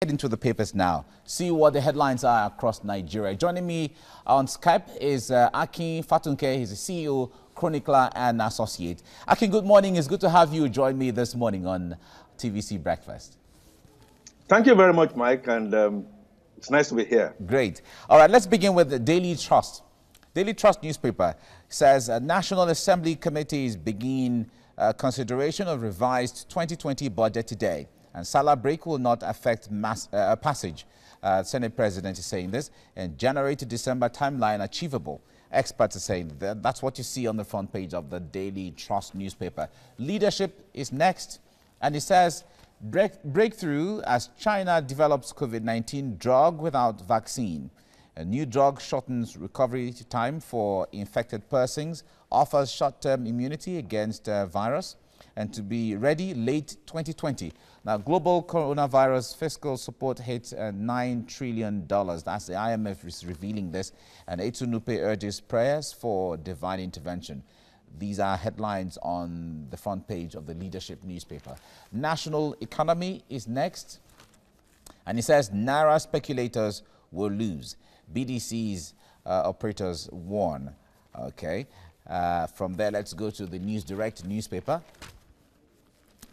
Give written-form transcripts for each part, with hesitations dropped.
head into the papers now, see what the headlines are across Nigeria. Joining me on Skype is Akin Fatunke. He's a CEO, chronicler, and associate. Akin, good morning. It's good to have you join me this morning on TVC Breakfast. Thank you very much, Mike, and it's nice to be here. Great. All right, let's begin with the Daily Trust. Daily Trust newspaper says National Assembly committees begin consideration of revised 2020 budget today, and Salah break will not affect passage. Senate President is saying this, and January to December timeline achievable. Experts are saying that's what you see on the front page of the Daily Trust newspaper. Leadership is next, and it says breakthrough as China develops COVID-19 drug without vaccine. A new drug shortens recovery time for infected persons, offers short-term immunity against virus, and to be ready late 2020. Now, global coronavirus fiscal support hits $9 trillion. That's the IMF is revealing this. And Etunupe urges prayers for divine intervention. These are headlines on the front page of the Leadership newspaper. National economy is next. And it says Naira speculators will lose. BDC's operators warn. Okay. From there, let's go to the News Direct newspaper.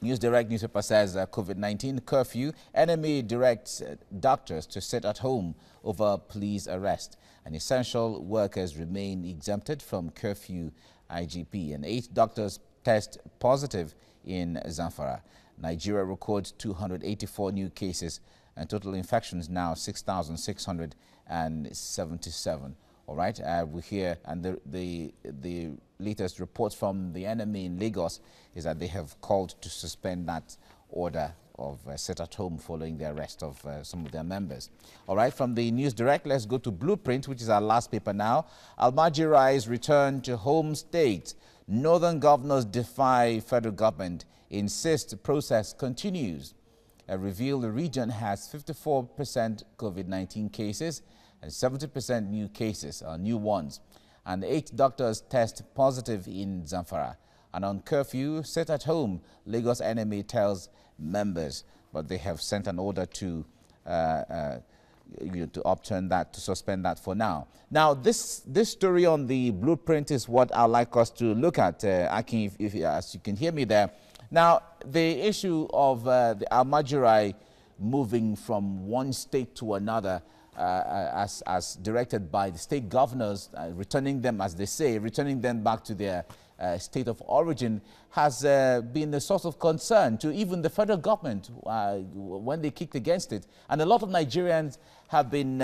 News Direct newspaper says COVID-19 curfew. Enemy directs doctors to sit at home over police arrest. And essential workers remain exempted from curfew IGP. And 8 doctors test positive in Zamfara. Nigeria records 284 new cases and total infections now 6,677. All right, we hear, and the latest reports from the enemy in Lagos is that they have called to suspend that order of sit at home following the arrest of some of their members. All right, from the News Direct, let's go to Blueprint, which is our last paper now. Almajirai return to home state. Northern governors defy federal government. Insist process continues. Reveal the region has 54% COVID-19 cases and 70% new cases, new ones. And 8 doctors test positive in Zamfara. And on curfew, sit at home, Lagos enemy tells members. But they have sent an order to upturn that, to suspend that for now. Now, this story on the Blueprint is what I'd like us to look at, Akin, if as you can hear me there. Now, the issue of the Almajirai moving from one state to another as directed by the state governors, returning them, as they say, returning them back to their state of origin has been a source of concern to even the federal government when they kicked against it. And a lot of Nigerians have been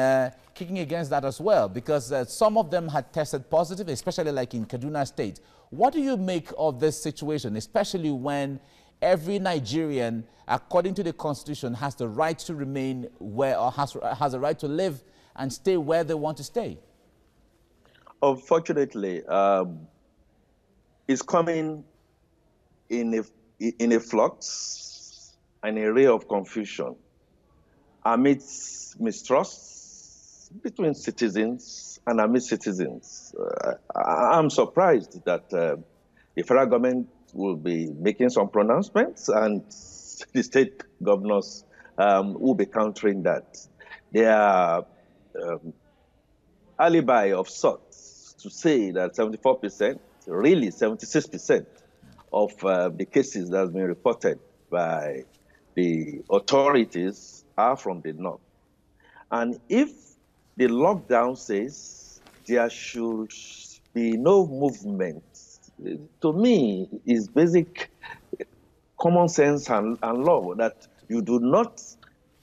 kicking against that as well, because some of them had tested positive, especially like in Kaduna State. What do you make of this situation, especially when every Nigerian, according to the Constitution, has the right to remain where, or has the right to live and stay where they want to stay? Unfortunately, it's coming in a flux, an array of confusion amidst mistrust between citizens and amidst citizens. I'm surprised that the federal government will be making some pronouncements and the state governors will be countering that. Their alibi of sorts to say that 74%, really 76% of the cases that have been reported by the authorities are from the north. And if the lockdown says there should be no movement, to me is basic common sense and law that you do not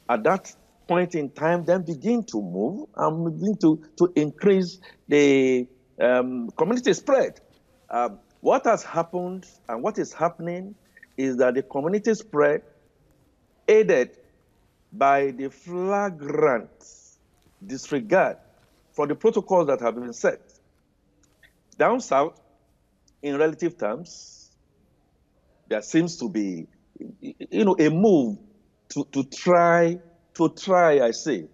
at that point in time then begin to move and begin to increase the community spread. What has happened and what is happening is that the community spread, aided by the flagrant disregard for the protocols that have been set. Down south, in relative terms, there seems to be, a move to try, I say,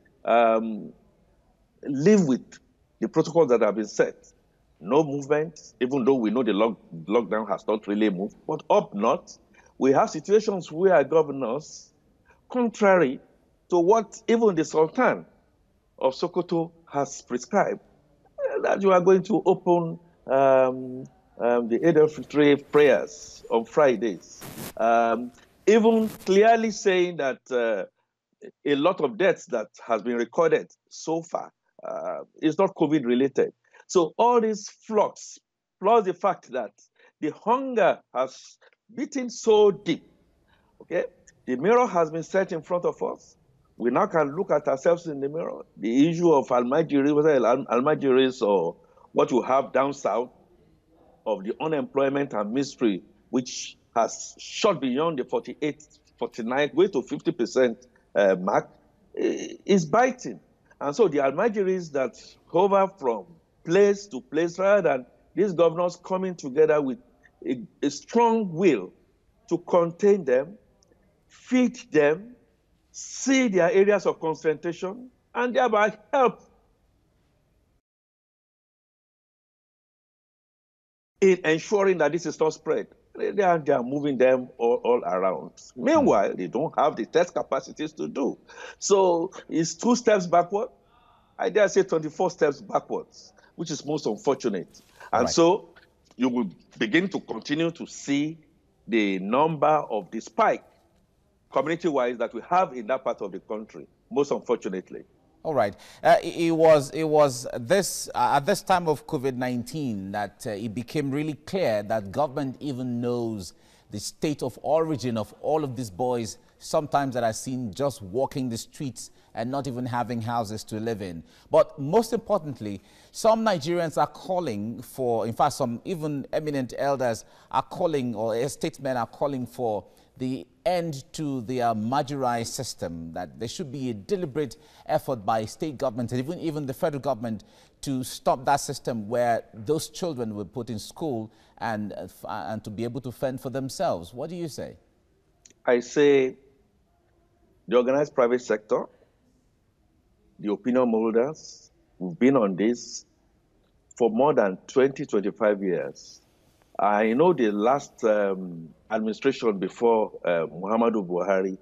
live with the protocols that have been set. No movement, even though we know the lockdown has not really moved. But up north, we have situations where governors, contrary to what even the Sultan of Sokoto has prescribed, that you are going to open the Eid al-Fitr prayers on Fridays. Even clearly saying that a lot of deaths that has been recorded so far is not COVID related. So all these flux, plus the fact that the hunger has beaten so deep, okay? The mirror has been set in front of us. We now can look at ourselves in the mirror. The issue of Almajirai, whether Almajiris or what you have down south, of the unemployment and misery, which has shot beyond the 48, 49, way to 50% mark, is biting. And so the Almajiris that hover from place to place, rather than these governors coming together with a strong will to contain them, feed them, see their areas of concentration, and thereby help in ensuring that this is not spread. They are moving them all around. Meanwhile, they don't have the test capacities to do. So it's 2 steps backward. I dare say 24 steps backwards, which is most unfortunate. And so you will begin to continue to see the number of the spike community-wise that we have in that part of the country, most unfortunately. All right. It was this at this time of COVID-19 that it became really clear that government even knows the state of origin of all of these boys, sometimes that are seen just walking the streets and not even having houses to live in. But most importantly, some Nigerians are calling for, in fact, some even eminent elders are calling, or statesmen are calling for the end to the Almajirai system, that there should be a deliberate effort by state governments and even the federal government to stop that system where those children were put in school and to be able to fend for themselves. What do you say? I say the organized private sector, the opinion holders, we've been on this for more than 20, 25 years. I know the last administration before Muhammadu Buhari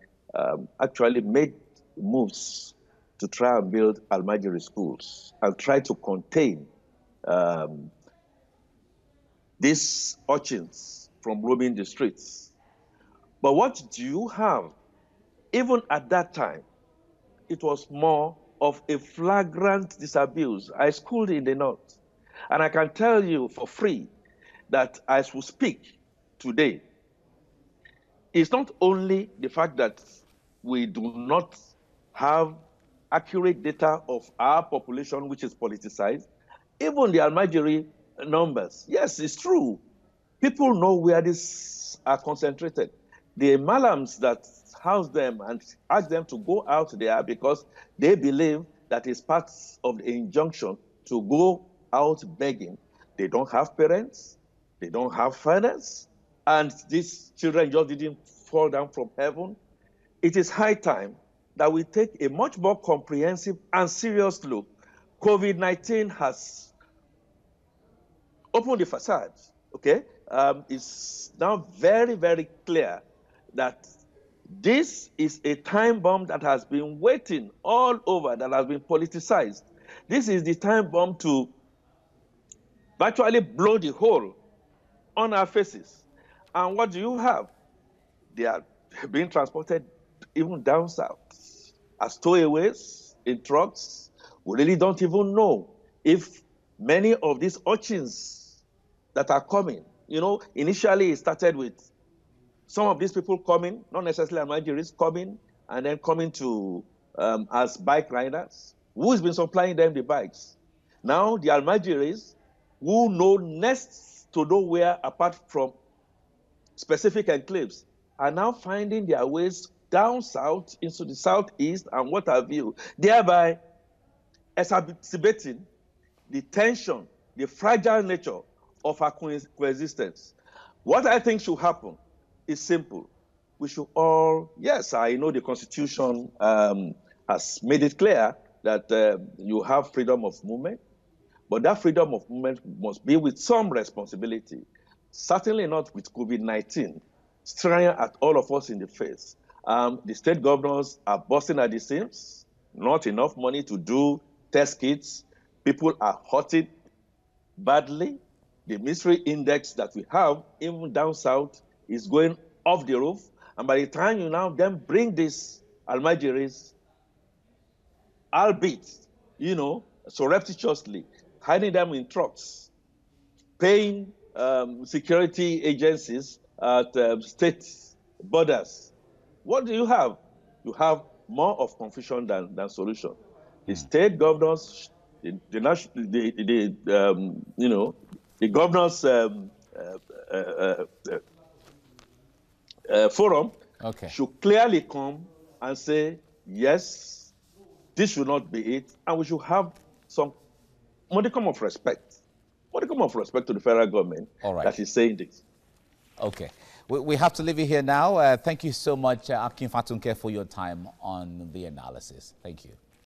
actually made moves to try and build Almajiri schools and try to contain these urchins from roaming the streets. But what do you have? Even at that time, it was more of a flagrant disabuse. I schooled in the north, and I can tell you for free that as we speak today, it's not only the fact that we do not have accurate data of our population, which is politicized, even the Almajiri numbers. Yes, it's true. People know where these are concentrated. The malams that house them and ask them to go out there because they believe that it's part of the injunction to go out begging. They don't have parents, they don't have fathers, and these children just didn't fall down from heaven. It is high time that we take a much more comprehensive and serious look. COVID-19 has opened the facade, okay? It's now very, very clear that this is a time bomb that has been waiting all over, that has been politicized. This is the time bomb to virtually blow the hole on our faces. And what do you have? They are being transported even down south as stowaways in trucks. We really don't even know if many of these urchins that are coming, initially it started with some of these people coming, not necessarily Almajiris coming, and then coming to as bike riders. Who has been supplying them the bikes? Now the Almajiris, who know next to nowhere apart from specific enclaves, are now finding their ways down south into the southeast and what have you, thereby exacerbating the tension, the fragile nature of our coexistence. What I think should happen is simple. We should all, yes, I know the Constitution has made it clear that you have freedom of movement, but that freedom of movement must be with some responsibility. Certainly not with COVID-19 staring at all of us in the face. The state governors are busting at the seams, not enough money to do test kits. People are hurting badly. The misery index that we have, even down south, is going off the roof. And by the time you now then bring these Almajiris, albeit, surreptitiously, hiding them in trucks, paying security agencies at state borders, what do you have? You have more of confusion than solution. The state governors, the governors forum should clearly come and say, yes, this should not be it, and we should have some modicum of respect to the federal government that is saying this. Okay. We have to leave it here now. Thank you so much, Akin Fatunke, for your time on the analysis. Thank you.